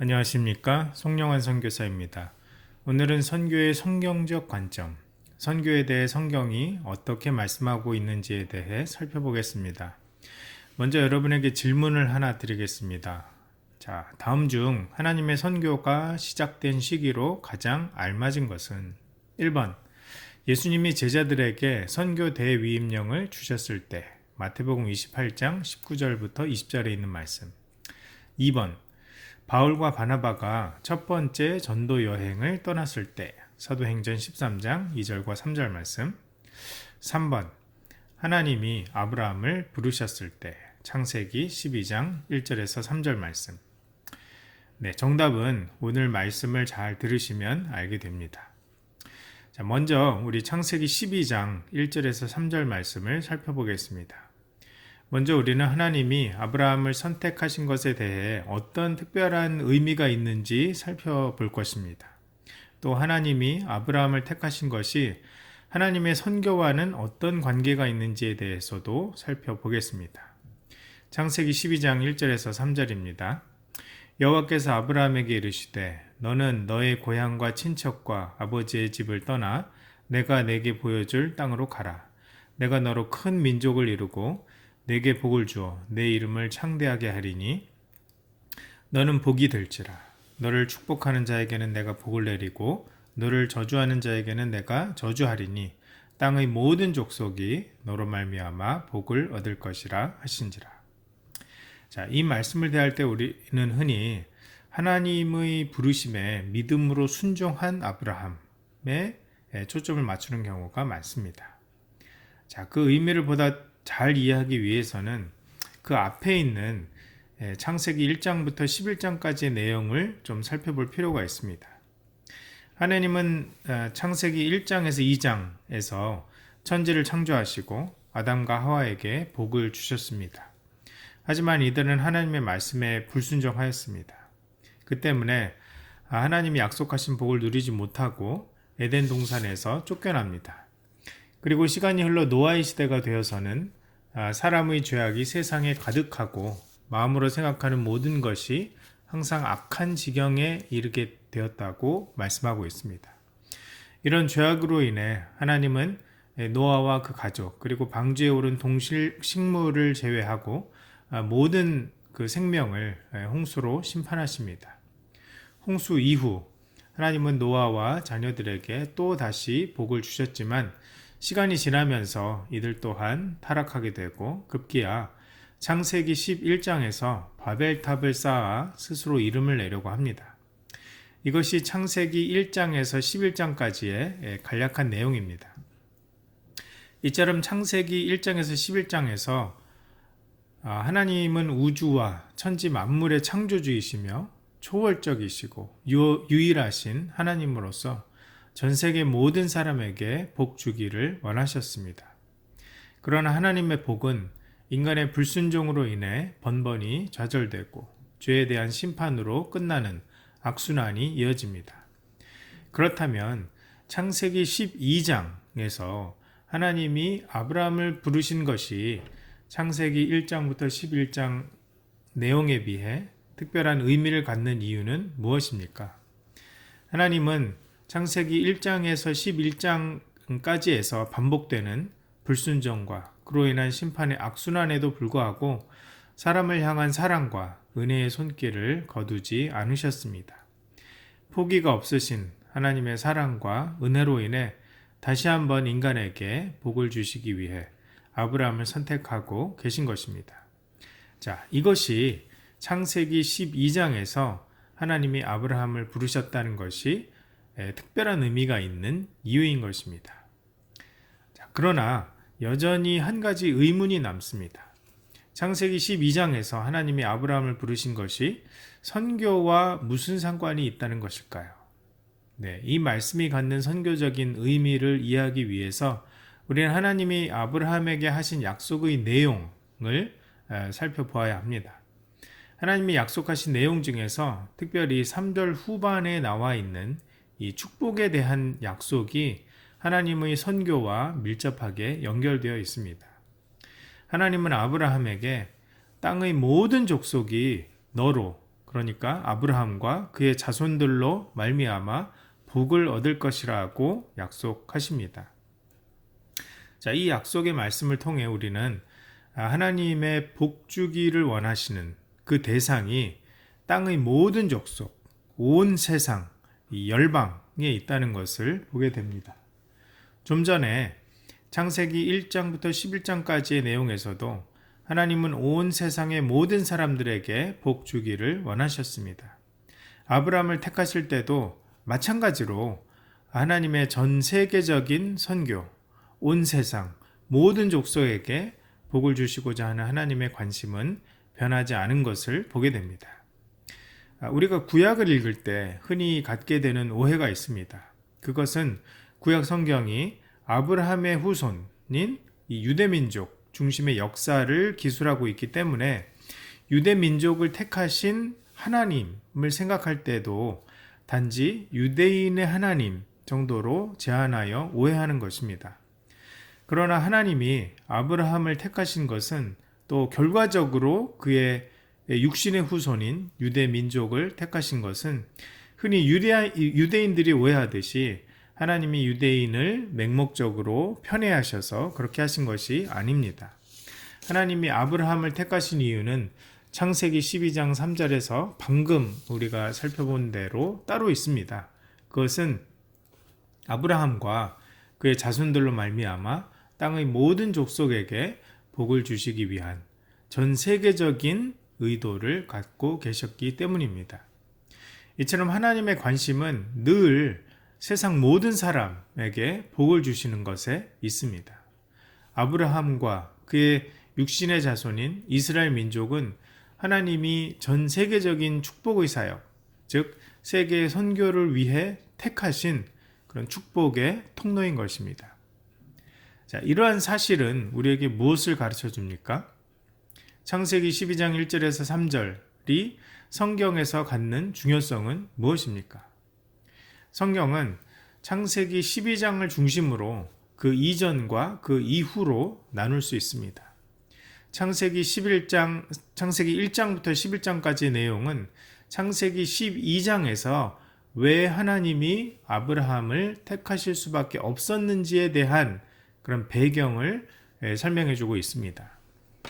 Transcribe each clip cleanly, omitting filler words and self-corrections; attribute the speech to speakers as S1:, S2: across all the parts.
S1: 안녕하십니까? 송영환 선교사입니다. 오늘은 선교의 성경적 관점, 선교에 대해 성경이 어떻게 말씀하고 있는지에 대해 살펴보겠습니다. 먼저 여러분에게 질문을 하나 드리겠습니다. 자, 다음 중 하나님의 선교가 시작된 시기로 가장 알맞은 것은 1번, 예수님이 제자들에게 선교 대위임령을 주셨을 때 마태복음 28장 19절부터 20절에 있는 말씀. 2번, 바울과 바나바가 첫 번째 전도 여행을 떠났을 때 사도행전 13장 2절과 3절 말씀. 3번, 하나님이 아브라함을 부르셨을 때 창세기 12장 1절에서 3절 말씀. 네, 정답은 오늘 말씀을 잘 들으시면 알게 됩니다. 자, 먼저 우리 창세기 12장 1절에서 3절 말씀을 살펴보겠습니다. 먼저 우리는 하나님이 아브라함을 선택하신 것에 대해 어떤 특별한 의미가 있는지 살펴볼 것입니다. 또 하나님이 아브라함을 택하신 것이 하나님의 선교와는 어떤 관계가 있는지에 대해서도 살펴보겠습니다. 창세기 12장 1절에서 3절입니다. 여호와께서 아브라함에게 이르시되 너는 너의 고향과 친척과 아버지의 집을 떠나 내가 내게 보여줄 땅으로 가라. 내가 너로 큰 민족을 이루고 내게 복을 주어 내 이름을 창대하게 하리니 너는 복이 될지라. 너를 축복하는 자에게는 내가 복을 내리고 너를 저주하는 자에게는 내가 저주하리니 땅의 모든 족속이 너로 말미암아 복을 얻을 것이라 하신지라. 자, 이 말씀을 대할 때 우리는 흔히 하나님의 부르심에 믿음으로 순종한 아브라함에 초점을 맞추는 경우가 많습니다. 자, 그 의미를 보다 잘 이해하기 위해서는 그 앞에 있는 창세기 1장부터 11장까지의 내용을 좀 살펴볼 필요가 있습니다. 하나님은 창세기 1장에서 2장에서 천지를 창조하시고 아담과 하와에게 복을 주셨습니다. 하지만 이들은 하나님의 말씀에 불순종하였습니다. 그 때문에 하나님이 약속하신 복을 누리지 못하고 에덴 동산에서 쫓겨납니다. 그리고 시간이 흘러 노아의 시대가 되어서는 사람의 죄악이 세상에 가득하고 마음으로 생각하는 모든 것이 항상 악한 지경에 이르게 되었다고 말씀하고 있습니다. 이런 죄악으로 인해 하나님은 노아와 그 가족 그리고 방주에 오른 동실 식물을 제외하고 모든 그 생명을 홍수로 심판하십니다. 홍수 이후 하나님은 노아와 자녀들에게 또 다시 복을 주셨지만 시간이 지나면서 이들 또한 타락하게 되고 급기야 창세기 11장에서 바벨탑을 쌓아 스스로 이름을 내려고 합니다. 이것이 창세기 1장에서 11장까지의 간략한 내용입니다. 이처럼 창세기 1장에서 11장에서 하나님은 우주와 천지 만물의 창조주이시며 초월적이시고 유일하신 하나님으로서 전 세계 모든 사람에게 복 주기를 원하셨습니다. 그러나 하나님의 복은 인간의 불순종으로 인해 번번이 좌절되고 죄에 대한 심판으로 끝나는 악순환이 이어집니다. 그렇다면 창세기 12장에서 하나님이 아브라함을 부르신 것이 창세기 1장부터 11장 내용에 비해 특별한 의미를 갖는 이유는 무엇입니까? 하나님은 창세기 1장에서 11장까지에서 반복되는 불순종과 그로 인한 심판의 악순환에도 불구하고 사람을 향한 사랑과 은혜의 손길을 거두지 않으셨습니다. 포기가 없으신 하나님의 사랑과 은혜로 인해 다시 한번 인간에게 복을 주시기 위해 아브라함을 선택하고 계신 것입니다. 자, 이것이 창세기 12장에서 하나님이 아브라함을 부르셨다는 것이 특별한 의미가 있는 이유인 것입니다. 자, 그러나 여전히 한 가지 의문이 남습니다. 창세기 12장에서 하나님이 아브라함을 부르신 것이 선교와 무슨 상관이 있다는 것일까요? 네, 이 말씀이 갖는 선교적인 의미를 이해하기 위해서 우리는 하나님이 아브라함에게 하신 약속의 내용을 살펴보아야 합니다. 하나님이 약속하신 내용 중에서 특별히 3절 후반에 나와 있는 이 축복에 대한 약속이 하나님의 선교와 밀접하게 연결되어 있습니다. 하나님은 아브라함에게 땅의 모든 족속이 너로 그러니까 아브라함과 그의 자손들로 말미암아 복을 얻을 것이라고 약속하십니다. 자, 이 약속의 말씀을 통해 우리는 하나님의 복 주기를 원하시는 그 대상이 땅의 모든 족속, 온 세상, 이 열방에 있다는 것을 보게 됩니다. 좀 전에 창세기 1장부터 11장까지의 내용에서도 하나님은 온 세상의 모든 사람들에게 복 주기를 원하셨습니다. 아브라함을 택하실 때도 마찬가지로 하나님의 전 세계적인 선교, 온 세상 모든 족속에게 복을 주시고자 하는 하나님의 관심은 변하지 않은 것을 보게 됩니다. 우리가 구약을 읽을 때 흔히 갖게 되는 오해가 있습니다. 그것은 구약 성경이 아브라함의 후손인 이 유대민족 중심의 역사를 기술하고 있기 때문에 유대민족을 택하신 하나님을 생각할 때도 단지 유대인의 하나님 정도로 제한하여 오해하는 것입니다. 그러나 하나님이 아브라함을 택하신 것은 또 결과적으로 그의 육신의 후손인 유대민족을 택하신 것은 흔히 유대인들이 오해하듯이 하나님이 유대인을 맹목적으로 편애하셔서 그렇게 하신 것이 아닙니다. 하나님이 아브라함을 택하신 이유는 창세기 12장 3절에서 방금 우리가 살펴본 대로 따로 있습니다. 그것은 아브라함과 그의 자손들로 말미암아 땅의 모든 족속에게 복을 주시기 위한 전 세계적인 의도를 갖고 계셨기 때문입니다. 이처럼 하나님의 관심은 늘 세상 모든 사람에게 복을 주시는 것에 있습니다. 아브라함과 그의 육신의 자손인 이스라엘 민족은 하나님이 전 세계적인 축복의 사역, 즉 세계의 선교를 위해 택하신 그런 축복의 통로인 것입니다. 자, 이러한 사실은 우리에게 무엇을 가르쳐 줍니까? 창세기 12장 1절에서 3절이 성경에서 갖는 중요성은 무엇입니까? 성경은 창세기 12장을 중심으로 그 이전과 그 이후로 나눌 수 있습니다. 창세기 1장부터 11장까지의 내용은 창세기 12장에서 왜 하나님이 아브라함을 택하실 수밖에 없었는지에 대한 그런 배경을 설명해 주고 있습니다.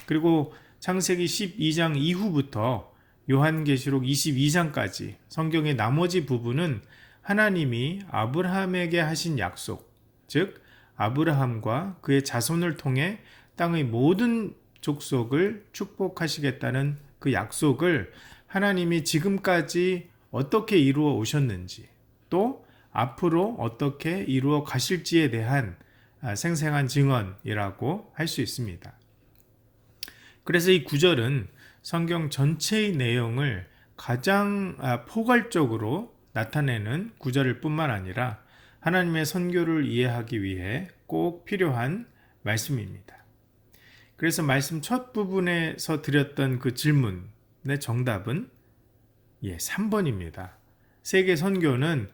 S1: 그리고 창세기 12장 이후부터 요한계시록 22장까지 성경의 나머지 부분은 하나님이 아브라함에게 하신 약속, 즉 아브라함과 그의 자손을 통해 땅의 모든 족속을 축복하시겠다는 그 약속을 하나님이 지금까지 어떻게 이루어 오셨는지, 또 앞으로 어떻게 이루어 가실지에 대한 생생한 증언이라고 할 수 있습니다. 그래서 이 구절은 성경 전체의 내용을 가장 포괄적으로 나타내는 구절일 뿐만 아니라 하나님의 선교를 이해하기 위해 꼭 필요한 말씀입니다. 그래서 말씀 첫 부분에서 드렸던 그 질문의 정답은 3번입니다. 세계 선교는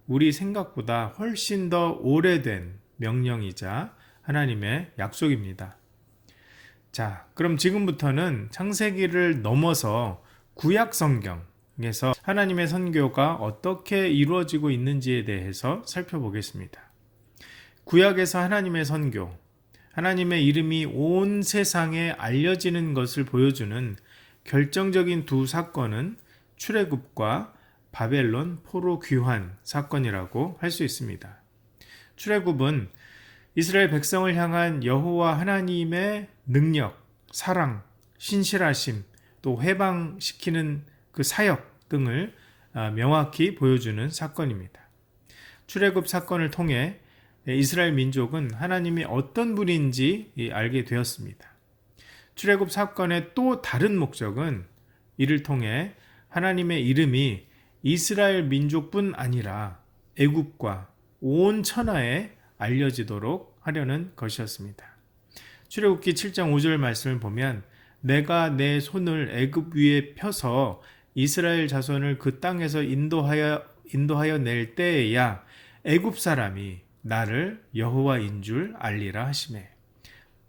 S1: 우리 생각보다 훨씬 더 오래된 명령이자 하나님의 약속입니다. 자, 그럼 지금부터는 창세기를 넘어서 구약 성경에서 하나님의 선교가 어떻게 이루어지고 있는지에 대해서 살펴보겠습니다. 구약에서 하나님의 선교, 하나님의 이름이 온 세상에 알려지는 것을 보여주는 결정적인 두 사건은 출애굽과 바벨론 포로 귀환 사건이라고 할 수 있습니다. 출애굽은 이스라엘 백성을 향한 여호와 하나님의 능력, 사랑, 신실하심, 또 해방시키는 그 사역 등을 명확히 보여주는 사건입니다. 출애굽 사건을 통해 이스라엘 민족은 하나님이 어떤 분인지 알게 되었습니다. 출애굽 사건의 또 다른 목적은 이를 통해 하나님의 이름이 이스라엘 민족뿐 아니라 애굽과 온 천하에 알려지도록 하려는 것이었습니다. 출애굽기 7장 5절 말씀을 보면 내가 내 손을 애굽 위에 펴서 이스라엘 자손을 그 땅에서 인도하여 낼 때에야 애굽 사람이 나를 여호와인 줄 알리라 하시매.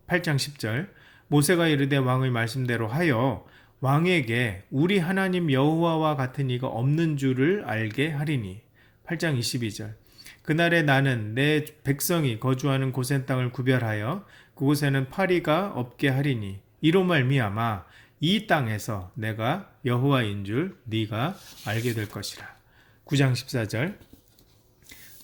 S1: 8장 10절 모세가 이르되 왕의 말씀대로 하여 왕에게 우리 하나님 여호와와 같은 이가 없는 줄을 알게 하리니. 8장 22절. 그날에 나는 내 백성이 거주하는 고센 땅을 구별하여 그곳에는 파리가 없게 하리니 이로 말미암아 이 땅에서 내가 여호와인 줄 네가 알게 될 것이라. 9장 14절.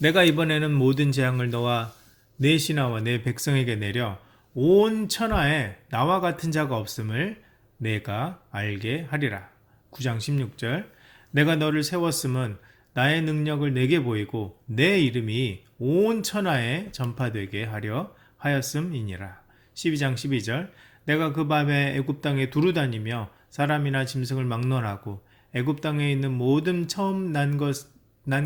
S1: 내가 이번에는 모든 재앙을 너와 내 신하와 내 백성에게 내려 온 천하에 나와 같은 자가 없음을 내가 알게 하리라. 9장 16절. 내가 너를 세웠음은 나의 능력을 내게 보이고 내 이름이 온 천하에 전파되게 하려 하였음이니라. 12장 12절. 내가 그 밤에 애굽 땅에 두루 다니며 사람이나 짐승을 막론하고 애굽 땅에 있는 모든 처음 난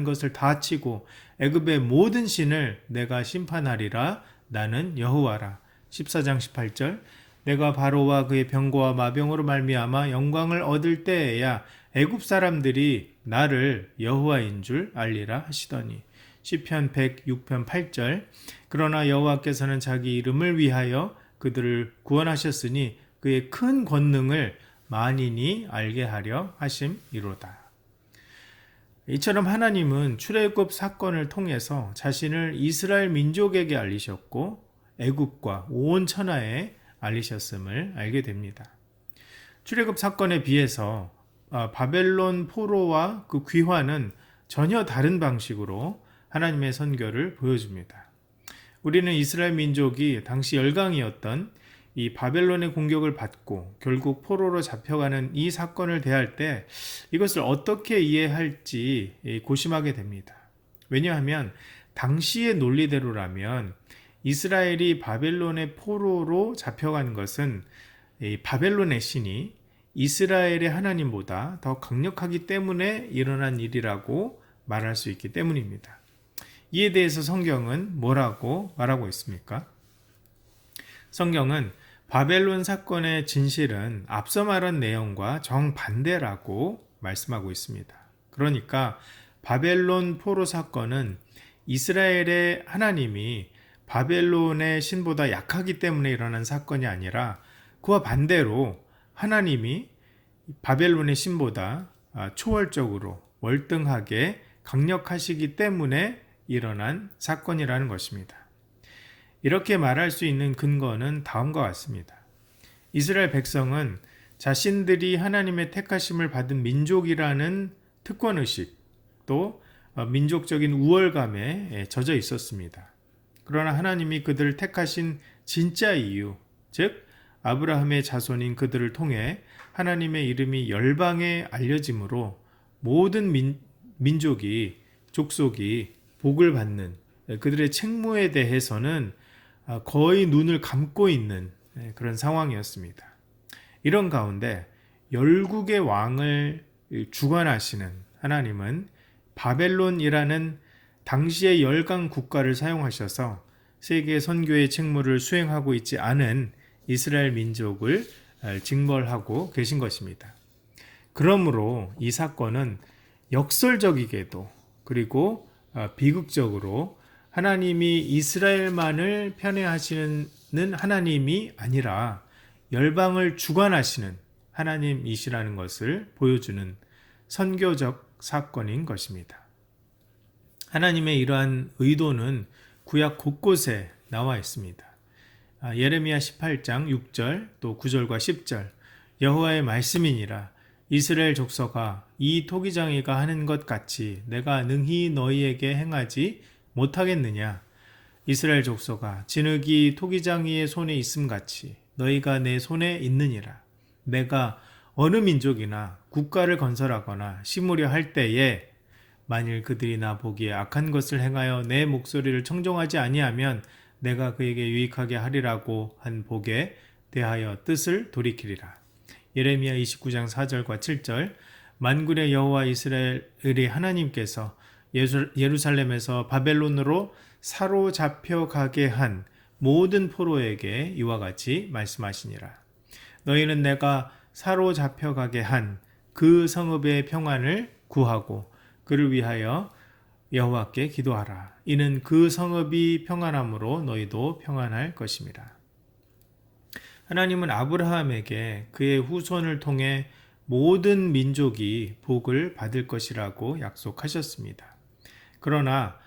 S1: 것을 다 치고 애굽의 모든 신을 내가 심판하리라. 나는 여호와라. 14장 18절. 내가 바로와 그의 병거와 마병으로 말미암아 영광을 얻을 때에야 애굽 사람들이 나를 여호와인 줄 알리라 하시더니. 시편 106편 8절. 그러나 여호와께서는 자기 이름을 위하여 그들을 구원하셨으니 그의 큰 권능을 만인이 알게 하려 하심이로다. 이처럼 하나님은 출애굽 사건을 통해서 자신을 이스라엘 민족에게 알리셨고 애굽과 온 천하에 알리셨음을 알게 됩니다. 출애굽 사건에 비해서 바벨론 포로와 그 귀환은 전혀 다른 방식으로 하나님의 선교를 보여줍니다. 우리는 이스라엘 민족이 당시 열강이었던 이 바벨론의 공격을 받고 결국 포로로 잡혀가는 이 사건을 대할 때 이것을 어떻게 이해할지 고심하게 됩니다. 왜냐하면 당시의 논리대로라면 이스라엘이 바벨론의 포로로 잡혀간 것은 이 바벨론의 신이 이스라엘의 하나님보다 더 강력하기 때문에 일어난 일이라고 말할 수 있기 때문입니다. 이에 대해서 성경은 뭐라고 말하고 있습니까? 성경은 바벨론 사건의 진실은 앞서 말한 내용과 정반대라고 말씀하고 있습니다. 그러니까 바벨론 포로 사건은 이스라엘의 하나님이 바벨론의 신보다 약하기 때문에 일어난 사건이 아니라 그와 반대로 하나님이 바벨론의 신보다 초월적으로 월등하게 강력하시기 때문에 일어난 사건이라는 것입니다. 이렇게 말할 수 있는 근거는 다음과 같습니다. 이스라엘 백성은 자신들이 하나님의 택하심을 받은 민족이라는 특권의식 또 민족적인 우월감에 젖어 있었습니다. 그러나 하나님이 그들을 택하신 진짜 이유, 즉 아브라함의 자손인 그들을 통해 하나님의 이름이 열방에 알려짐으로 모든 민족이 족속이 복을 받는 그들의 책무에 대해서는 거의 눈을 감고 있는 그런 상황이었습니다. 이런 가운데 열국의 왕을 주관하시는 하나님은 바벨론이라는 당시의 열강 국가를 사용하셔서 세계 선교의 책무를 수행하고 있지 않은 이스라엘 민족을 징벌하고 계신 것입니다. 그러므로 이 사건은 역설적이게도 그리고 비극적으로 하나님이 이스라엘만을 편애하시는 하나님이 아니라 열방을 주관하시는 하나님이시라는 것을 보여주는 선교적 사건인 것입니다. 하나님의 이러한 의도는 구약 곳곳에 나와 있습니다. 예레미야 18장 6절 또 9절과 10절 여호와의 말씀이니라 이스라엘 족속아 이 토기장이가 하는 것 같이 내가 능히 너희에게 행하지 못하겠느냐 이스라엘 족속아 진흙이 토기장이의 손에 있음같이 너희가 내 손에 있느니라 내가 어느 민족이나 국가를 건설하거나 심으려 할 때에 만일 그들이 나 보기에 악한 것을 행하여 내 목소리를 청종하지 아니하면 내가 그에게 유익하게 하리라고 한 복에 대하여 뜻을 돌이키리라. 예레미야 29장 4절과 7절 만군의 여호와 이스라엘의 하나님께서 예루살렘에서 바벨론으로 사로잡혀 가게 한 모든 포로에게 이와 같이 말씀하시니라. 너희는 내가 사로잡혀 가게 한 그 성읍의 평안을 구하고 그를 위하여 여호와께 기도하라. 이는 그 성읍이 평안함으로 너희도 평안할 것입니다. 하나님은 아브라함에게 그의 후손을 통해 모든 민족이 복을 받을 것이라고 약속하셨습니다. 그러나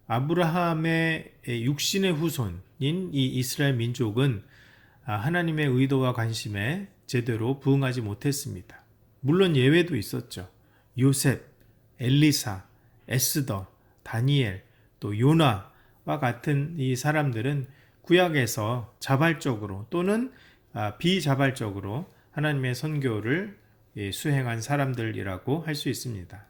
S1: 아브라함의 육신의 후손인 이 이스라엘 민족은 하나님의 의도와 관심에 제대로 부응하지 못했습니다. 물론 예외도 있었죠. 요셉, 엘리사, 에스더, 다니엘, 또 요나와 같은 이 사람들은 구약에서 자발적으로 또는 비자발적으로 하나님의 선교를 수행한 사람들이라고 할 수 있습니다.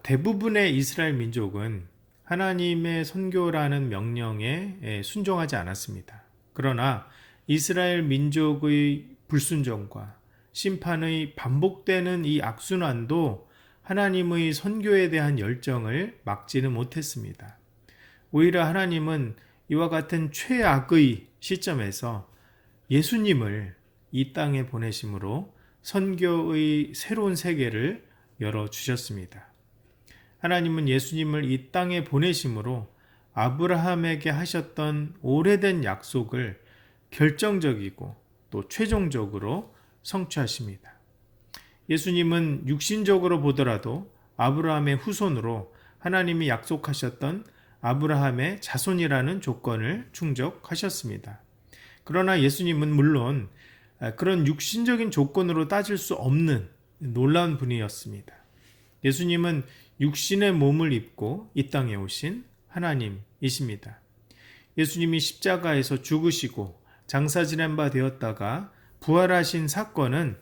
S1: 대부분의 이스라엘 민족은 하나님의 선교라는 명령에 순종하지 않았습니다. 그러나 이스라엘 민족의 불순종과 심판의 반복되는 이 악순환도 하나님의 선교에 대한 열정을 막지는 못했습니다. 오히려 하나님은 이와 같은 최악의 시점에서 예수님을 이 땅에 보내심으로 선교의 새로운 세계를 열어주셨습니다. 하나님은 예수님을 이 땅에 보내심으로 아브라함에게 하셨던 오래된 약속을 결정적이고 또 최종적으로 성취하십니다. 예수님은 육신적으로 보더라도 아브라함의 후손으로 하나님이 약속하셨던 아브라함의 자손이라는 조건을 충족하셨습니다. 그러나 예수님은 물론 그런 육신적인 조건으로 따질 수 없는 놀라운 분이었습니다. 예수님은 육신의 몸을 입고 이 땅에 오신 하나님이십니다. 예수님이 십자가에서 죽으시고 장사지낸 바 되었다가 부활하신 사건은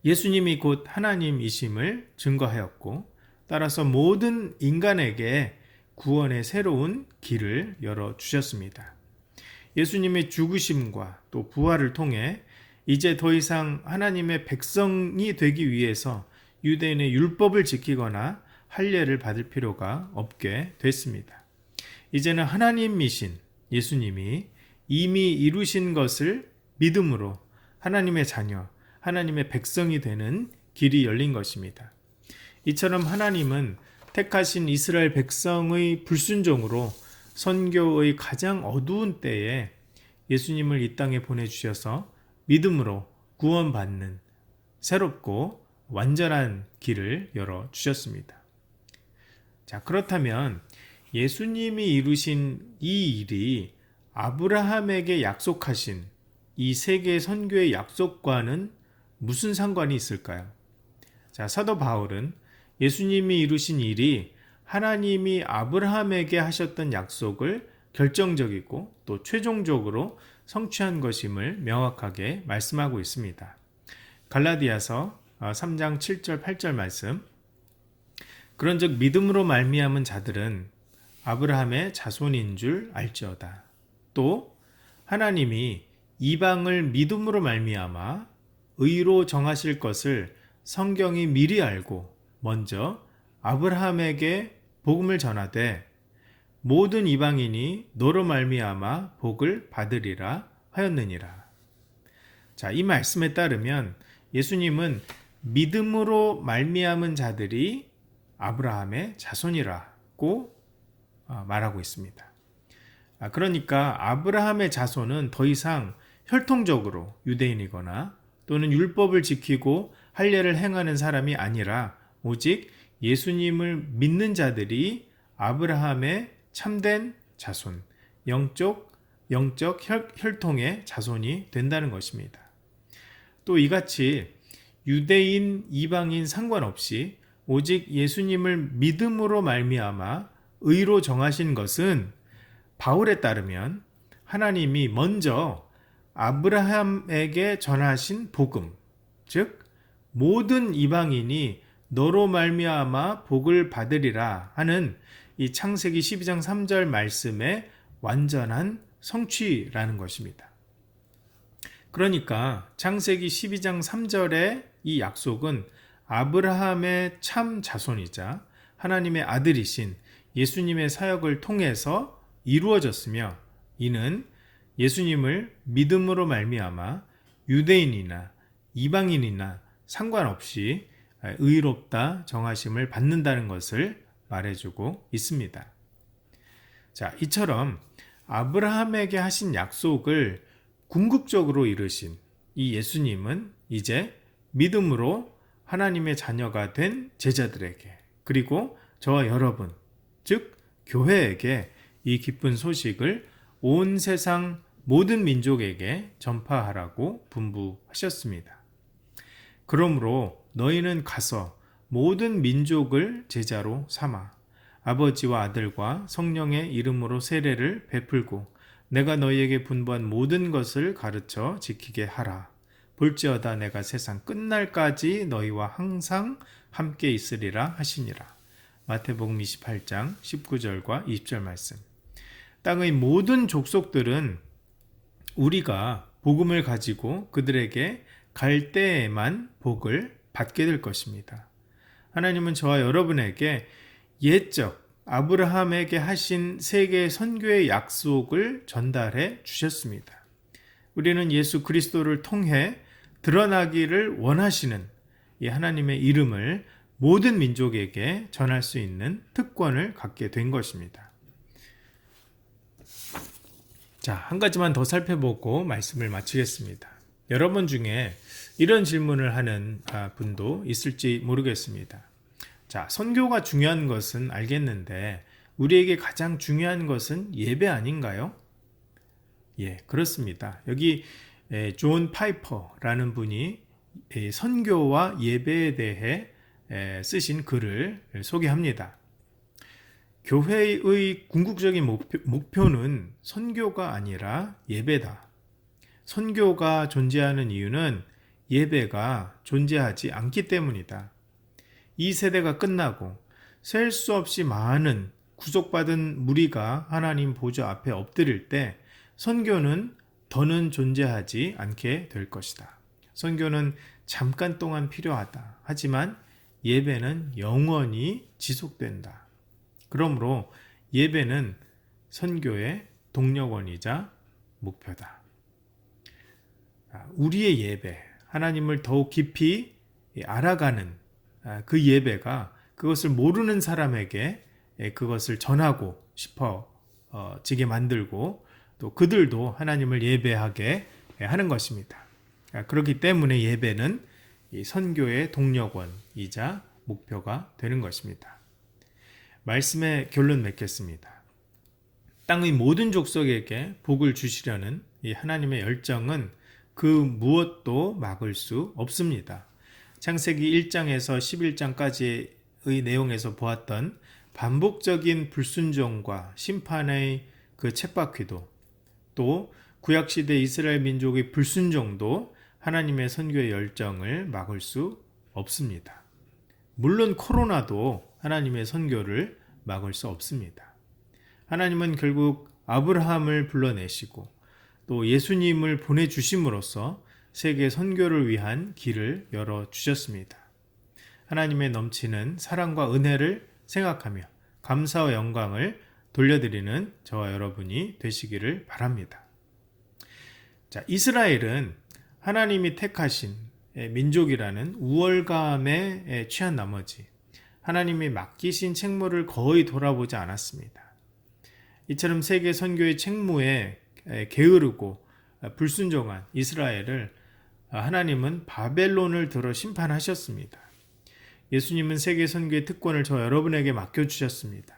S1: 예수님이 곧 하나님이심을 증거하였고, 따라서 모든 인간에게 구원의 새로운 길을 열어주셨습니다. 예수님의 죽으심과 또 부활을 통해 이제 더 이상 하나님의 백성이 되기 위해서 유대인의 율법을 지키거나 할례를 받을 필요가 없게 됐습니다. 이제는 하나님이신 예수님이 이미 이루신 것을 믿음으로 하나님의 자녀, 하나님의 백성이 되는 길이 열린 것입니다. 이처럼 하나님은 택하신 이스라엘 백성의 불순종으로 선교의 가장 어두운 때에 예수님을 이 땅에 보내주셔서 믿음으로 구원받는 새롭고 완전한 길을 열어주셨습니다. 자, 그렇다면 예수님이 이루신 이 일이 아브라함에게 약속하신 이 세계 선교의 약속과는 무슨 상관이 있을까요? 자, 사도 바울은 예수님이 이루신 일이 하나님이 아브라함에게 하셨던 약속을 결정적이고 또 최종적으로 성취한 것임을 명확하게 말씀하고 있습니다. 갈라디아서 3장 7절 8절 말씀, 그런즉 믿음으로 말미암은 자들은 아브라함의 자손인 줄 알지어다. 또 하나님이 이방을 믿음으로 말미암아 의로 정하실 것을 성경이 미리 알고 먼저 아브라함에게 복음을 전하되 모든 이방인이 너로 말미암아 복을 받으리라 하였느니라. 자, 이 말씀에 따르면 예수님은 믿음으로 말미암은 자들이 아브라함의 자손이라고 말하고 있습니다. 그러니까 아브라함의 자손은 더 이상 혈통적으로 유대인이거나 또는 율법을 지키고 할례를 행하는 사람이 아니라 오직 예수님을 믿는 자들이 아브라함의 참된 자손, 영적 혈통의 자손이 된다는 것입니다. 또 이같이 유대인, 이방인 상관없이 오직 예수님을 믿음으로 말미암아 의로 정하신 것은 바울에 따르면 하나님이 먼저 아브라함에게 전하신 복음, 즉 모든 이방인이 너로 말미암아 복을 받으리라 하는 이 창세기 12장 3절 말씀의 완전한 성취라는 것입니다. 그러니까 창세기 12장 3절의 이 약속은 아브라함의 참 자손이자 하나님의 아들이신 예수님의 사역을 통해서 이루어졌으며, 이는 예수님을 믿음으로 말미암아 유대인이나 이방인이나 상관없이 의롭다 정하심을 받는다는 것을 말해주고 있습니다. 자, 이처럼 아브라함에게 하신 약속을 궁극적으로 이르신 이 예수님은 이제 믿음으로 하나님의 자녀가 된 제자들에게, 그리고 저와 여러분, 즉 교회에게 이 기쁜 소식을 온 세상 모든 민족에게 전파하라고 분부하셨습니다. 그러므로 너희는 가서 모든 민족을 제자로 삼아 아버지와 아들과 성령의 이름으로 세례를 베풀고 내가 너희에게 분부한 모든 것을 가르쳐 지키게 하라. 볼지어다 내가 세상 끝날까지 너희와 항상 함께 있으리라 하시니라. 마태복음 28장 19절과 20절 말씀. 땅의 모든 족속들은 우리가 복음을 가지고 그들에게 갈 때에만 복을 받게 될 것입니다. 하나님은 저와 여러분에게 옛적 아브라함에게 하신 세계 선교의 약속을 전달해 주셨습니다. 우리는 예수 그리스도를 통해 드러나기를 원하시는 이 하나님의 이름을 모든 민족에게 전할 수 있는 특권을 갖게 된 것입니다. 자, 한 가지만 더 살펴보고 말씀을 마치겠습니다. 여러분 중에 이런 질문을 하는 분도 있을지 모르겠습니다. 자, 선교가 중요한 것은 알겠는데 우리에게 가장 중요한 것은 예배 아닌가요? 예, 그렇습니다. 여기 존 파이퍼라는 분이 선교와 예배에 대해 쓰신 글을 소개합니다. 교회의 궁극적인 목표는 선교가 아니라 예배다. 선교가 존재하는 이유는 예배가 존재하지 않기 때문이다. 이 세대가 끝나고 셀 수 없이 많은 구속받은 무리가 하나님 보좌 앞에 엎드릴 때 선교는 더는 존재하지 않게 될 것이다. 선교는 잠깐 동안 필요하다. 하지만 예배는 영원히 지속된다. 그러므로 예배는 선교의 동력원이자 목표다. 우리의 예배, 하나님을 더욱 깊이 알아가는 그 예배가 그것을 모르는 사람에게 그것을 전하고 싶어지게 만들고 또 그들도 하나님을 예배하게 하는 것입니다. 그렇기 때문에 예배는 이 선교의 동력원이자 목표가 되는 것입니다. 말씀의 결론 맺겠습니다. 땅의 모든 족속에게 복을 주시려는 이 하나님의 열정은 그 무엇도 막을 수 없습니다. 창세기 1장에서 11장까지의 내용에서 보았던 반복적인 불순종과 심판의 그 쳇바퀴도, 또 구약시대 이스라엘 민족의 불순종도 하나님의 선교의 열정을 막을 수 없습니다. 물론 코로나도 하나님의 선교를 막을 수 없습니다. 하나님은 결국 아브라함을 불러내시고 또 예수님을 보내주심으로써 세계 선교를 위한 길을 열어주셨습니다. 하나님의 넘치는 사랑과 은혜를 생각하며 감사와 영광을 돌려드리는 저와 여러분이 되시기를 바랍니다. 자, 이스라엘은 하나님이 택하신 민족이라는 우월감에 취한 나머지 하나님이 맡기신 책무를 거의 돌아보지 않았습니다. 이처럼 세계 선교의 책무에 게으르고 불순종한 이스라엘을 하나님은 바벨론을 들어 심판하셨습니다. 예수님은 세계 선교의 특권을 저 여러분에게 맡겨주셨습니다.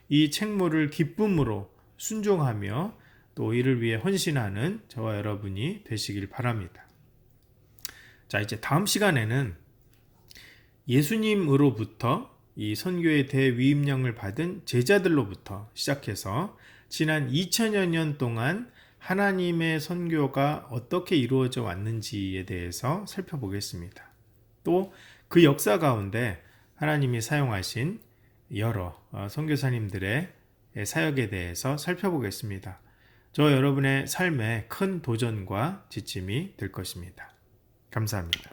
S1: 이 책무를 기쁨으로 순종하며 또 이를 위해 헌신하는 저와 여러분이 되시길 바랍니다. 자, 이제 다음 시간에는 예수님으로부터 이 선교의 대위임령을 받은 제자들로부터 시작해서 지난 2000여 년 동안 하나님의 선교가 어떻게 이루어져 왔는지에 대해서 살펴보겠습니다. 또 그 역사 가운데 하나님이 사용하신 여러 선교사님들의 사역에 대해서 살펴보겠습니다. 저 여러분의 삶에 큰 도전과 지침이 될 것입니다. 감사합니다.